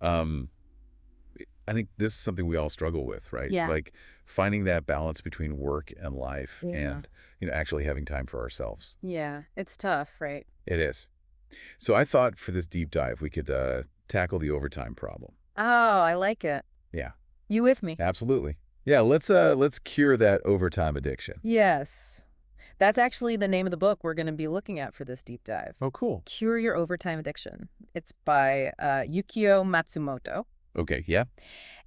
Um, I think this is something we all struggle with, right? Yeah. Like finding that balance between work and life Yeah. and, actually having time for ourselves. Yeah, it's tough, right? It is. So I thought for this deep dive, we could tackle the overtime problem. Oh, I like it. Yeah, You with me? absolutely. Yeah, let's cure that overtime addiction. Yes. That's actually the name of the book we're going to be looking at for this deep dive. Oh, cool. Cure Your Overtime Addiction. It's by Yukio Matsumoto. Okay, yeah.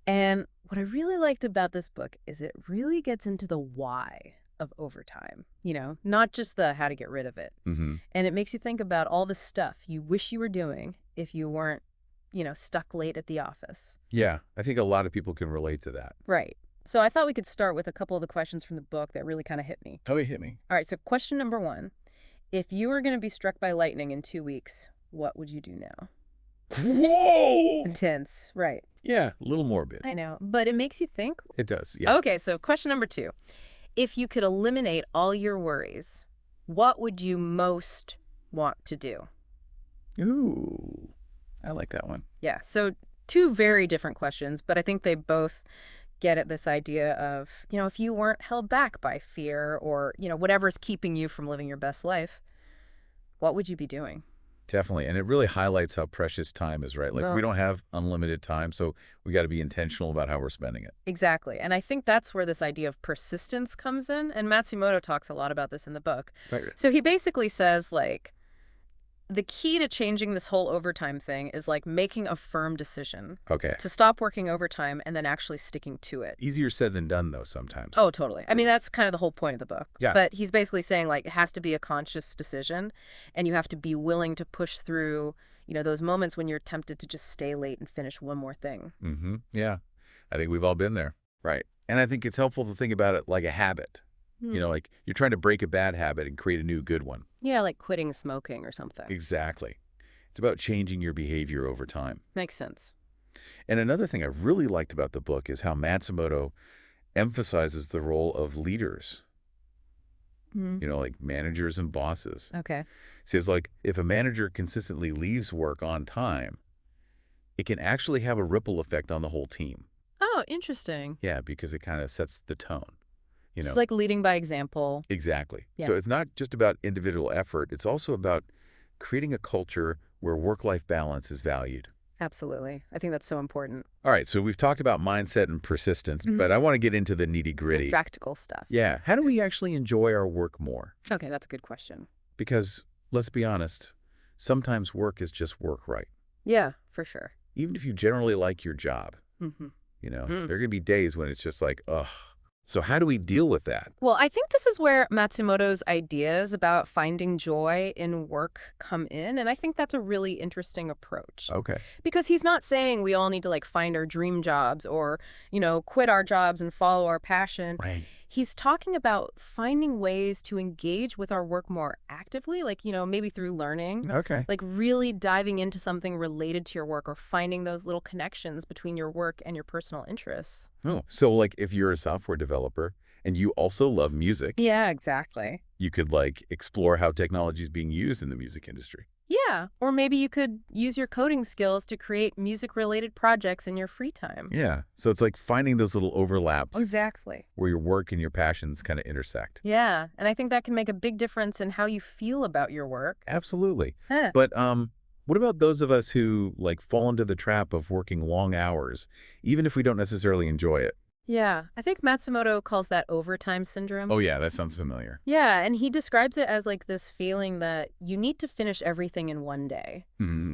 And what I really liked about this book is it really gets into the why of overtime, not just the how to get rid of it. Mm-hmm. And it makes you think about all the stuff you wish you were doing if you weren't, stuck late at the office. Yeah, I think a lot of people can relate to that. Right. So I thought we could start with a couple of the questions from the book that really kind of hit me. Oh, it hit me. All right, so question number 1. If you were going to be struck by lightning in 2 weeks, what would you do now? Whoa! Intense, right. Yeah, a little morbid. I know, but it makes you think. It does, yeah. Okay, so question number 2. If you could eliminate all your worries, what would you most want to do? Ooh, I like that one. Yeah, so 2 very different questions, but I think they both get at this idea of, if you weren't held back by fear or, whatever's keeping you from living your best life, what would you be doing? Definitely. And it really highlights how precious time is, right? Like we Well, don't have unlimited time, so we got to be intentional about how we're spending it. exactly. And I think that's where this idea of persistence comes in. And Matsumoto talks a lot about this in the book. Right. So he basically says, like, the key to changing this whole overtime thing is like making a firm decision Okay. to stop working overtime and then actually sticking to it. Easier said than done, though, sometimes. Oh, totally. I mean, that's kind of the whole point of the book. Yeah. But he's basically saying, like, it has to be a conscious decision, and you have to be willing to push through, those moments when you're tempted to just stay late and finish one more thing. Mm-hmm. Yeah. I think we've all been there. Right. And I think it's helpful to think about it like a habit. Like you're trying to break a bad habit and create a new good one. Yeah, like quitting smoking or something. Exactly. It's about changing your behavior over time. Makes sense. And another thing I really liked about the book is how Matsumoto emphasizes the role of leaders, like managers and bosses. Okay. He says, like, if a manager consistently leaves work on time, it can actually have a ripple effect on the whole team. Oh, interesting. Yeah, because it kind of sets the tone. It's like leading by example. Exactly. Yeah. So it's not just about individual effort. It's also about creating a culture where work-life balance is valued. Absolutely. I think that's so important. All right, so we've talked about mindset and persistence, but I want to get into the nitty-gritty. Practical stuff. Yeah, how do we actually enjoy our work more? Okay, that's a good question. Because, let's be honest, sometimes work is just work, right? Yeah, for sure. Even if you generally like your job, there are going to be days when it's just like, ugh. So how do we deal with that? Well, I think this is where Matsumoto's ideas about finding joy in work come in, and I think that's a really interesting approach. Okay. Because he's not saying we all need to, like, find our dream jobs or, quit our jobs and follow our passion. Right. He's talking about finding ways to engage with our work more actively, like, maybe through learning. Okay. Like really diving into something related to your work or finding those little connections between your work and your personal interests. Oh, so like if you're a software developer and you also love music, Yeah, exactly. you could like explore how technology is being used in the music industry. Yeah, or maybe you could use your coding skills to create music-related projects in your free time. Yeah. So it's like finding those little overlaps Exactly. where your work and your passions kind of intersect. Yeah, and I think that can make a big difference in how you feel about your work. Absolutely. Huh. But what about those of us who like fall into the trap of working long hours, even if we don't necessarily enjoy it? Yeah, I think Matsumoto calls that overtime syndrome. Oh, yeah, that sounds familiar. Yeah, and he describes it as like this feeling that you need to finish everything in one day,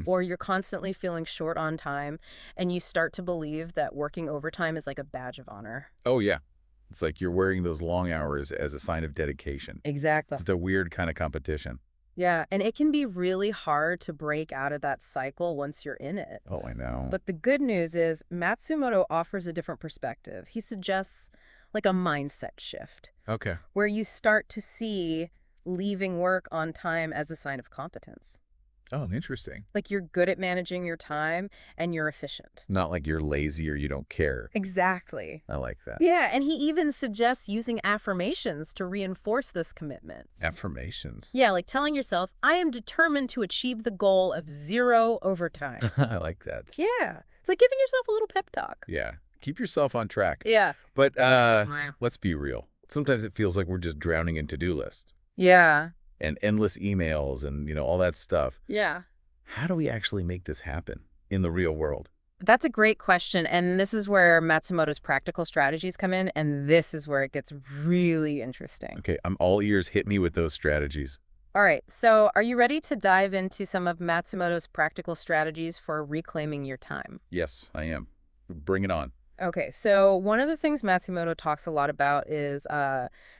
or you're constantly feeling short on time, and you start to believe that working overtime is like a badge of honor. Oh, yeah. It's like you're wearing those long hours as a sign of dedication. Exactly. It's a weird kind of competition. Yeah, and it can be really hard to break out of that cycle once you're in it. Oh, I know. But the good news is Matsumoto offers a different perspective. He suggests like a mindset shift Okay. where you start to see leaving work on time as a sign of competence. Oh, interesting. Like you're good at managing your time and you're efficient. Not like you're lazy or you don't care. Exactly. I like that. Yeah, and he even suggests using affirmations to reinforce this commitment. Affirmations. Yeah, like telling yourself, I am determined to achieve the goal of 0 overtime. I like that. Yeah. It's like giving yourself a little pep talk. Yeah. Keep yourself on track. Yeah. But let's be real. Sometimes it feels like we're just drowning in to-do lists Yeah. and endless emails and, all that stuff. Yeah. How do we actually make this happen in the real world? That's a great question. And this is where Matsumoto's practical strategies come in. And this is where it gets really interesting. Okay, I'm all ears. Hit me with those strategies. All right. So are you ready to dive into some of Matsumoto's practical strategies for reclaiming your time? Yes, I am. Bring it on. Okay. So one of the things Matsumoto talks a lot about is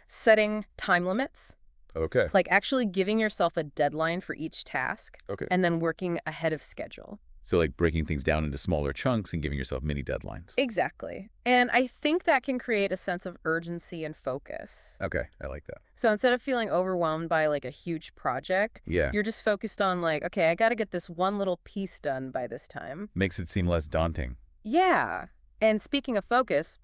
setting time limits, Okay. like actually giving yourself a deadline for each task Okay. and then working ahead of schedule. So like breaking things down into smaller chunks and giving yourself mini deadlines. Exactly. And I think that can create a sense of urgency and focus. Okay, I like that. So instead of feeling overwhelmed by like a huge project, Yeah. you're just focused on like, okay, I got to get this one little piece done by this time. Makes it seem less daunting. Yeah. And speaking of focus,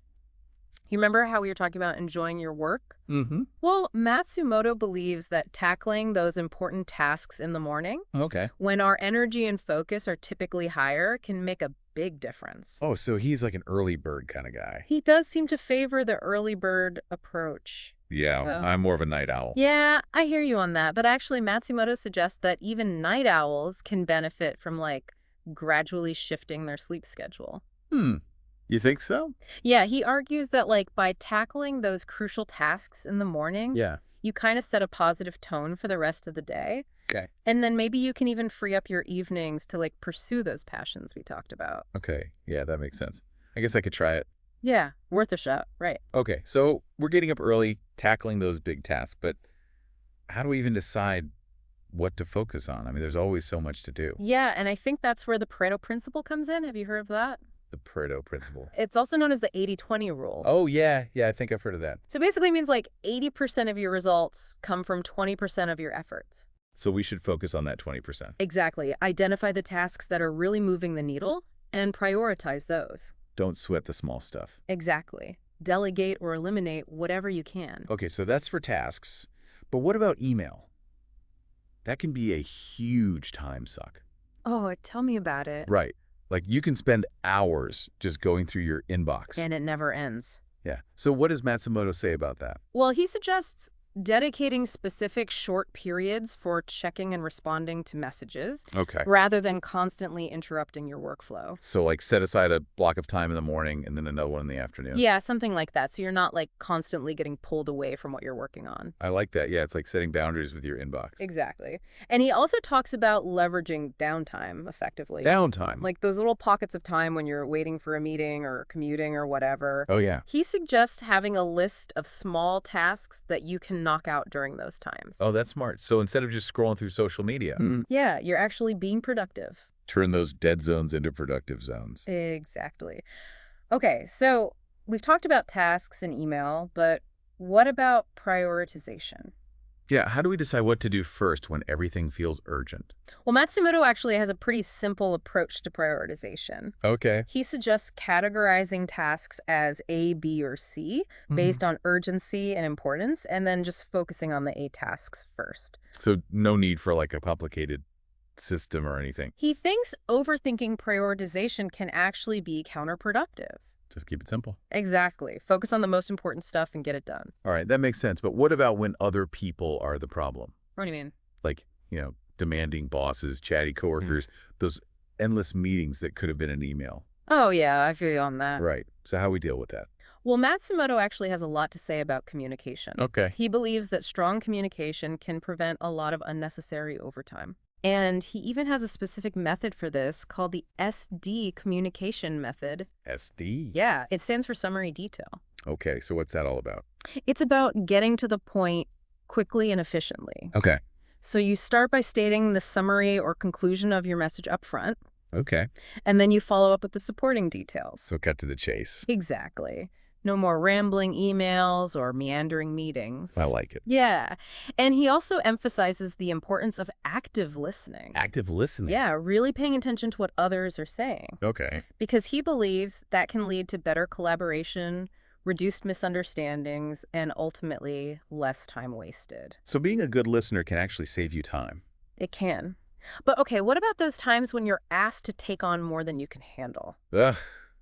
you remember how we were talking about enjoying your work? Mm-hmm. Well, Matsumoto believes that tackling those important tasks in the morning, Okay. when our energy and focus are typically higher, can make a big difference. Oh, so he's like an early bird kind of guy. He does seem to favor the early bird approach. Yeah, Oh. I'm more of a night owl. Yeah, I hear you on that. But actually, Matsumoto suggests that even night owls can benefit from like gradually shifting their sleep schedule. You think so? Yeah, he argues that like by tackling those crucial tasks in the morning, Yeah. you kind of set a positive tone for the rest of the day. Okay. And then maybe you can even free up your evenings to like pursue those passions we talked about. Okay. Yeah, that makes sense. I guess I could try it. Yeah, worth a shot, right? Okay, so we're getting up early, tackling those big tasks, but how do we even decide what to focus on? I mean, there's always so much to do. Yeah, and I think that's where the Pareto principle comes in. Have you heard of that? The Pareto principle. It's also known as the 80-20 rule. Oh, yeah. Yeah, I think I've heard of that. So basically it means like 80% of your results come from 20% of your efforts. So we should focus on that 20%. Exactly. Identify the tasks that are really moving the needle and prioritize those. Don't sweat the small stuff. Exactly. Delegate or eliminate whatever you can. Okay, so that's for tasks. But what about email? That can be a huge time suck. Oh, tell me about it. Right. Like you can spend hours just going through your inbox. And it never ends. Yeah. So what does Matsumoto say about that? Well, he suggests dedicating specific short periods for checking and responding to messages Okay. rather than constantly interrupting your workflow. So like set aside a block of time in the morning and then another one in the afternoon. Yeah, something like that. So you're not like constantly getting pulled away from what you're working on. I like that. Yeah, it's like setting boundaries with your inbox. Exactly. And he also talks about leveraging downtime effectively. Downtime. Like those little pockets of time when you're waiting for a meeting or commuting or whatever. Oh, yeah. He suggests having a list of small tasks that you can knock out during those times. Oh, that's smart. So instead of just scrolling through social media, Yeah, you're actually being productive. turn those dead zones into productive zones. Exactly. Okay, so we've talked about tasks and email, but what about prioritization? Yeah, how do we decide what to do first when everything feels urgent? Well, Matsumoto actually has a pretty simple approach to prioritization. Okay. He suggests categorizing tasks as A, B, or C based on urgency and importance, and then just focusing on the A tasks first. So no need for like a complicated system or anything. He thinks overthinking prioritization can actually be counterproductive. Just keep it simple. Exactly. Focus on the most important stuff and get it done. All right, that makes sense. But what about when other people are the problem? What do you mean? Like, demanding bosses, chatty coworkers, those endless meetings that could have been an email. Oh, yeah, I feel you on that. Right. So how we deal with that? Well, Matsumoto actually has a lot to say about communication. Okay. He believes that strong communication can prevent a lot of unnecessary overtime. And he even has a specific method for this called the SD communication method. SD? Yeah, it stands for summary detail. Okay, so what's that all about? It's about getting to the point quickly and efficiently. Okay. So you start by stating the summary or conclusion of your message up front, Okay. and then you follow up with the supporting details. So cut to the chase. Exactly. No more rambling emails or meandering meetings. I like it. Yeah. And he also emphasizes the importance of active listening. Active listening. Yeah, really paying attention to what others are saying. Okay. Because he believes that can lead to better collaboration, reduced misunderstandings, and ultimately less time wasted. So being a good listener can actually save you time. It can. But okay, what about those times when you're asked to take on more than you can handle? Ugh,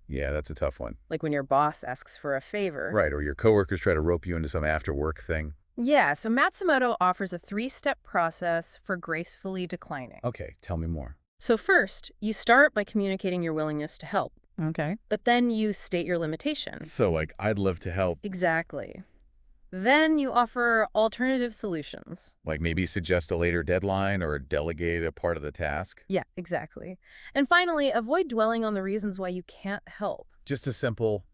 yeah, that's a tough one. Like when your boss asks for a favor. Right, or your coworkers try to rope you into some after-work thing. Yeah, so Matsumoto offers a three-step process for gracefully declining. Okay, tell me more. So first, you start by communicating your willingness to help, Okay. but then you state your limitation. So, like, I'd love to help. Exactly. Then you offer alternative solutions. Like maybe suggest a later deadline or delegate a part of the task. Yeah, exactly. And finally, avoid dwelling on the reasons why you can't help. Just a simple,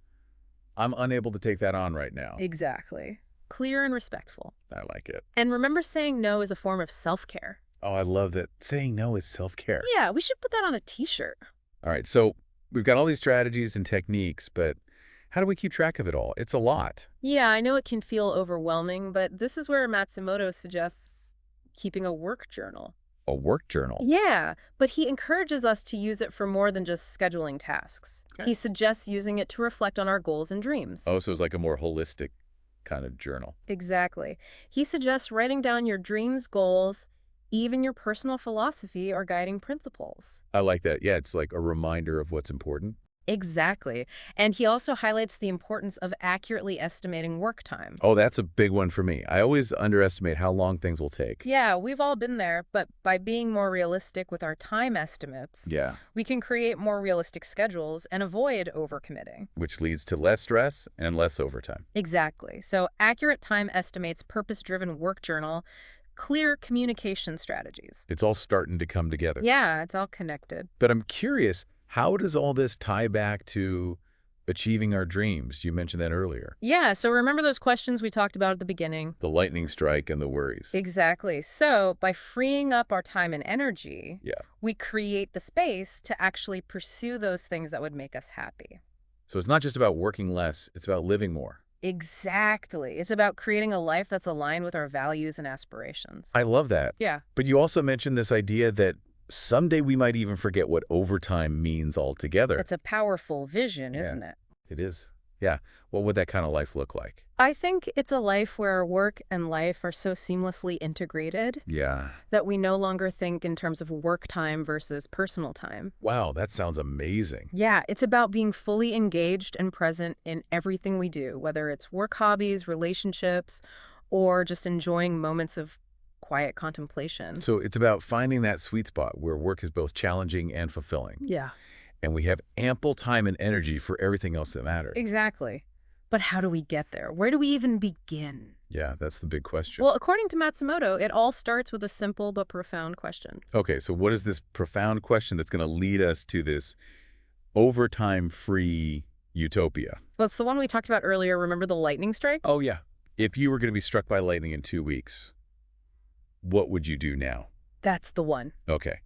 I'm unable to take that on right now. Exactly. Clear and respectful. I like it. And remember, saying no is a form of self-care. Oh, I love that. Saying no is self-care. Yeah, we should put that on a t-shirt. All right, so we've got all these strategies and techniques, but how do we keep track of it all? It's a lot. Yeah, I know it can feel overwhelming, but this is where Matsumoto suggests keeping a work journal. A work journal. Yeah, but he encourages us to use it for more than just scheduling tasks. Okay. He suggests using it to reflect on our goals and dreams. Oh, so it's like a more holistic kind of journal. Exactly. He suggests writing down your dreams, goals, even your personal philosophy or guiding principles. I like that. Yeah, it's like a reminder of what's important. Exactly. And he also highlights the importance of accurately estimating work time. Oh, that's a big one for me. I always underestimate how long things will take. Yeah, we've all been there, but by being more realistic with our time estimates, Yeah, we can create more realistic schedules and avoid overcommitting. which leads to less stress and less overtime. Exactly. So accurate time estimates, purpose-driven work journal, clear communication strategies. It's all starting to come together. Yeah, it's all connected. But I'm curious, how does all this tie back to achieving our dreams? You mentioned that earlier. Yeah, so remember those questions we talked about at the beginning? The lightning strike and the worries. Exactly. So by freeing up our time and energy, Yeah. we create the space to actually pursue those things that would make us happy. So it's not just about working less, it's about living more. Exactly. It's about creating a life that's aligned with our values and aspirations. I love that. Yeah. But you also mentioned this idea that someday we might even forget what overtime means altogether. It's a powerful vision, Yeah. isn't it? It is. Yeah. What would that kind of life look like? I think it's a life where work and life are so seamlessly integrated Yeah. that we no longer think in terms of work time versus personal time. Wow, that sounds amazing. Yeah, it's about being fully engaged and present in everything we do, whether it's work hobbies, relationships, or just enjoying moments of quiet contemplation. So it's about finding that sweet spot where work is both challenging and fulfilling. Yeah, And we have ample time and energy for everything else that matters. exactly. But how do we get there? Where do we even begin? Yeah, that's the big question. Well, according to Matsumoto, it all starts with a simple but profound question. Okay, so what is this profound question that's going to lead us to this overtime-free utopia? Well, it's the one we talked about earlier. Remember the lightning strike? Oh, yeah. If you were going to be struck by lightning in 2 weeks, what would you do now? That's the one. Okay.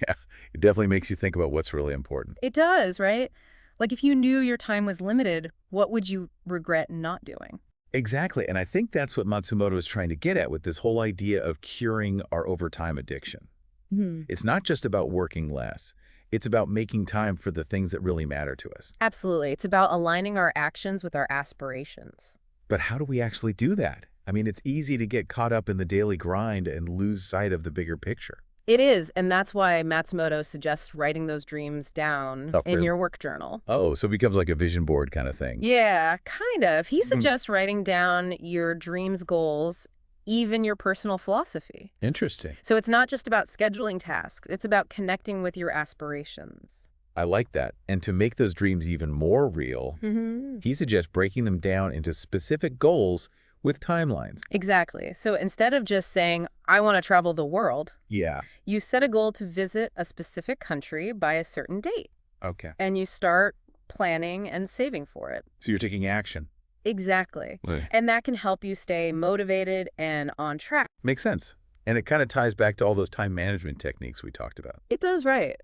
Yeah, it definitely makes you think about what's really important. It does, right? Like if you knew your time was limited, what would you regret not doing? Exactly, and I think that's what Matsumoto is trying to get at with this whole idea of curing our overtime addiction. It's not just about working less. It's about making time for the things that really matter to us. Absolutely. It's about aligning our actions with our aspirations. But how do we actually do that? I mean, it's easy to get caught up in the daily grind and lose sight of the bigger picture. It is, and that's why Matsumoto suggests writing those dreams down Oh, in really? your work journal. Oh, so it becomes like a vision board kind of thing. Yeah, kind of. He suggests writing down your dreams, goals, even your personal philosophy. Interesting. So it's not just about scheduling tasks. It's about connecting with your aspirations. I like that. And to make those dreams even more real, he suggests breaking them down into specific goals with timelines. Exactly. So instead of just saying, I want to travel the world, Yeah. you set a goal to visit a specific country by a certain date. Okay. And you start planning and saving for it. So you're taking action. Exactly. Right. And that can help you stay motivated and on track. Makes sense. And it kind of ties back to all those time management techniques we talked about. It does, right.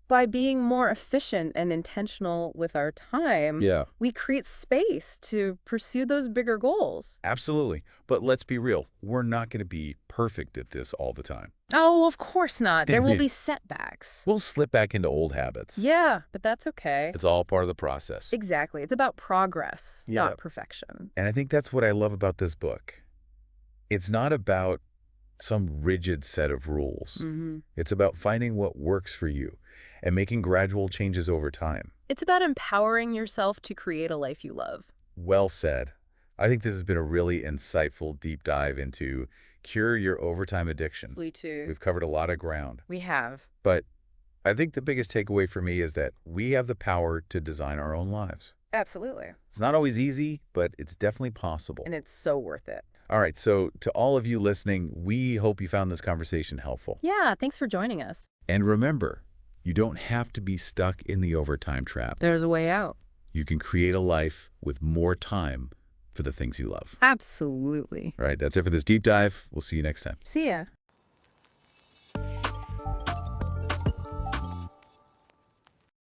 By being more efficient and intentional with our time, Yeah. we create space to pursue those bigger goals. Absolutely. But let's be real. We're not going to be perfect at this all the time. Oh, of course not. There will be setbacks. We'll slip back into old habits. Yeah, but that's okay. It's all part of the process. Exactly. It's about progress, Yeah. not perfection. And I think that's what I love about this book. It's not about some rigid set of rules. Mm-hmm. It's about finding what works for you and making gradual changes over time. It's about empowering yourself to create a life you love. Well said. I think this has been a really insightful deep dive into cure your overtime addiction. Me too. We've covered a lot of ground. We have. But I think the biggest takeaway for me is that we have the power to design our own lives. Absolutely. It's not always easy, but it's definitely possible. And it's so worth it. All right, so to all of you listening, we hope you found this conversation helpful. Yeah, thanks for joining us. And remember, you don't have to be stuck in the overtime trap. There's a way out. You can create a life with more time for the things you love. Absolutely. All right, that's it for this deep dive. We'll see you next time. See ya.